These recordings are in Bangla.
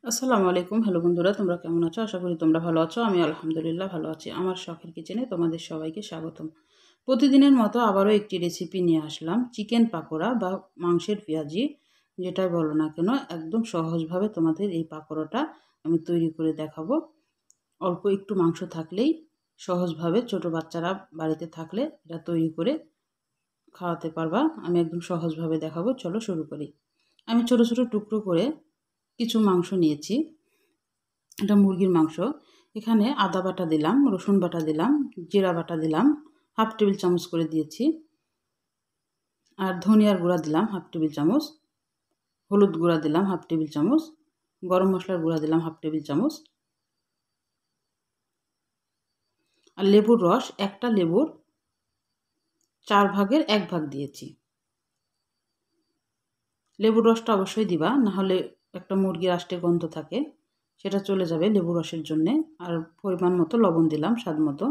আসসালামু আলাইকুম। হ্যালো বন্ধুরা, তোমরা কেমন আছো? আশা করি তোমরা ভালো আছো। আমি আলহামদুলিল্লাহ ভালো আছি। আমার শখের কিচেনে তোমাদের সবাইকে স্বাগতম। প্রতিদিনের মতো আবারও একটি রেসিপি নিয়ে আসলাম। চিকেন পাকোড়া বা মাংসের পেঁয়াজি, যেটাই বলো না কেন, একদম সহজভাবে তোমাদের এই পাকোড়াটা আমি তৈরি করে দেখাবো। অল্প একটু মাংস থাকলেই সহজভাবে ছোট বাচ্চারা বাড়িতে থাকলে এটা তৈরি করে খাওয়াতে পারবা। আমি একদম সহজভাবে দেখাবো। চলো শুরু করি। আমি ছোট ছোট টুকরো করে কিছু মাংস নিয়েছি। এটা মুরগির মাংস। এখানে আদা বাটা দিলাম, রসুন বাটা দিলাম, জিরা বাটা দিলাম, হাফ টেবিল চামচ করে দিয়েছি। আর ধনিয়ার গুঁড়া দিলাম হাফ টেবিল চামচ, হলুদ গুঁড়া দিলাম হাফ টেবিল চামচ, গরম মশলার গুঁড়া দিলাম হাফ টেবিল চামচ। আর লেবুর রস, একটা লেবুর 4 ভাগের 1 ভাগ দিয়েছি। লেবুর রসটা অবশ্যই দিবা, নাহলে একটা মুরগির আষ্টে গন্ধ থাকে, সেটা চলে যাবে লেবু রসের জন্যে। আর পরিমাণ মতো লবণ দিলাম, স্বাদ মতো।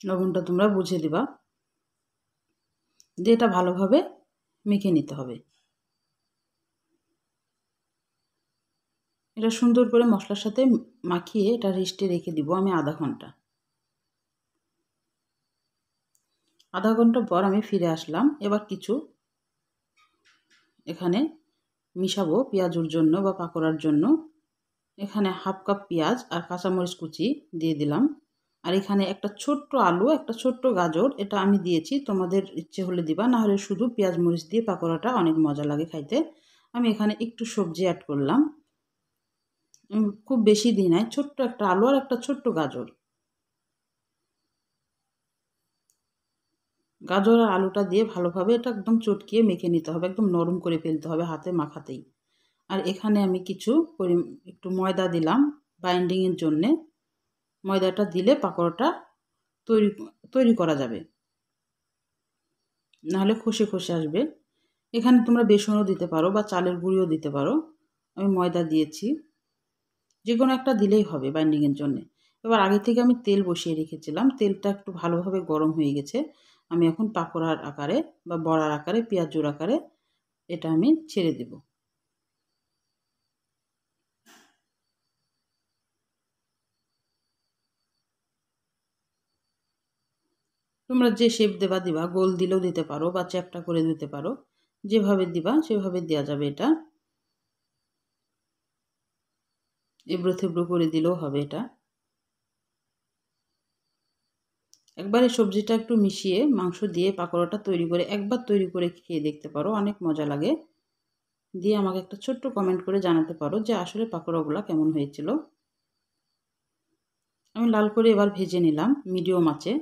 লবণটা তোমরা বুঝে দিবা। দিয়ে এটা ভালোভাবে মেখে নিতে হবে। এটা সুন্দর করে মশলার সাথে মাখিয়ে এটা রেস্টে রেখে দিব আমি আধা ঘন্টা। আধা ঘন্টা পর আমি ফিরে আসলাম। এবার কিছু এখানে মিশাবো পেঁয়াজুর জন্য বা পাকোড়ার জন্য। এখানে হাফ কাপ পেঁয়াজ আর কাঁচামরিচ কুচি দিয়ে দিলাম। আর এখানে একটা ছোট্ট আলু, একটা ছোট্ট গাজর, এটা আমি দিয়েছি। তোমাদের ইচ্ছে হলে দিবা, না হলে শুধু পেঁয়াজ মরিচ দিয়ে পাকোড়াটা অনেক মজা লাগে খাইতে। আমি এখানে একটু সবজি অ্যাড করলাম। খুব বেশি দিই নাই, ছোট্ট একটা আলু আর একটা ছোট্ট গাজর। গাজর আর আলুটা দিয়ে ভালোভাবে এটা একদম চটকিয়ে মেখে নিতে হবে, একদম নরম করে ফেলতে হবে হাতে মাখাতেই। আর এখানে আমি কিছু একটু ময়দা দিলাম বাইন্ডিংয়ের জন্যে। ময়দাটা দিলে পাকোড়াটা তৈরি তৈরি করা যাবে, নাহলে খসে খসে আসবে। এখানে তোমরা বেসনও দিতে পারো বা চালের গুঁড়িও দিতে পারো। আমি ময়দা দিয়েছি, যে কোনো একটা দিলেই হবে বাইন্ডিংয়ের জন্যে। এবার আগে থেকে আমি তেল বসিয়ে রেখেছিলাম, তেলটা একটু ভালোভাবে গরম হয়ে গেছে। আমি এখন পাকোড়ার আকারে বা বড়ার আকারে, পেঁয়াজুর আকারে এটা আমি ছেড়ে দেব। তোমরা যে শেপ দেবা দিবা, গোল দিলেও দিতে পারো বা চ্যাপ্টা করে দিতে পারো। যেভাবে দিবা সেভাবে দেওয়া যাবে। এটা এবড়ো থেবড়ো করে দিলেও হবে এটা। একবার এই সবজিটা একটু মিশিয়ে মাংস দিয়ে পাকোড়াটা তৈরি করে একবার তৈরি করে খেয়ে দেখতে পারো, অনেক মজা লাগে। দিয়ে আমাকে একটা ছোট্ট কমেন্ট করে জানাতে পারো যে আসলে পাকোড়াগুলো কেমন হয়েছিল। আমি লাল করে এবার ভেজে নিলাম মিডিয়াম আঁচে।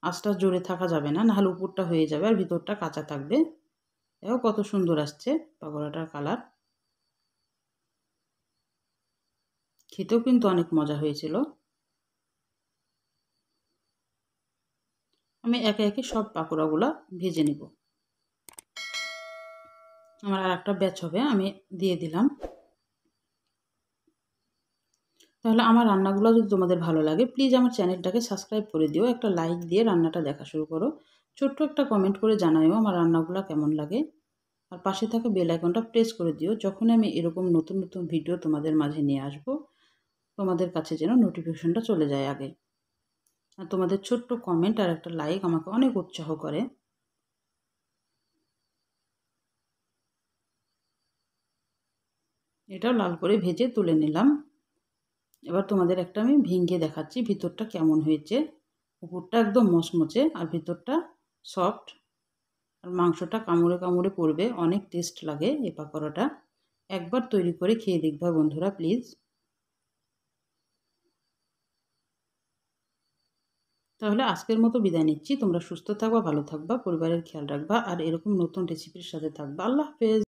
আঁচটা জোরে থাকা যাবে না, নাহলে উপরটা হয়ে যাবে আর ভিতরটা কাঁচা থাকবে। দেখো কত সুন্দর আসছে পাকোড়াটার কালার। খেতেও কিন্তু অনেক মজা হয়েছিল। আমি একে একে সব পাকোড়াগুলো ভেজে নিব। আমার আর একটা ব্যাচ হবে, আমি দিয়ে দিলাম। তাহলে আমার রান্নাগুলো যদি তোমাদের ভালো লাগে, প্লিজ আমার চ্যানেলটাকে সাবস্ক্রাইব করে দিও, একটা লাইক দিয়ে রান্নাটা দেখা শুরু করো। ছোট্ট একটা কমেন্ট করে জানাইও আমার রান্নাগুলো কেমন লাগে। আর পাশে থাকা বেল আইকনটা প্রেস করে দিও, যখন আমি এরকম নতুন নতুন ভিডিও তোমাদের মাঝে নিয়ে আসব, তোমাদের কাছে যেন নোটিফিকেশনটা চলে যায় আগে। আর তোমাদের ছোট্ট কমেন্ট আর একটা লাইক আমাকে অনেক উৎসাহ করে। এটাও লাল করে ভেজে তুলে নিলাম। এবার তোমাদের একটা আমি ভেঙে দেখাচ্ছি ভিতরটা কেমন হয়েছে। উপরটা একদম মচমচে আর ভিতরটা সফট। আর মাংসটা কামড়ে কামড়ে পড়বে, অনেক টেস্ট লাগে এই পাকোড়াটা। একবার তৈরি করে খেয়ে দেখবা বন্ধুরা, প্লিজ। তাহলে আজকের মতো বিদায় নিচ্ছি। তোমরা সুস্থ থাকবা, ভালো থাকবা, পরিবারের খেয়াল রাখবা আর এরকম নতুন রেসিপির সাথে থাকবা। আল্লাহ হাফেজ।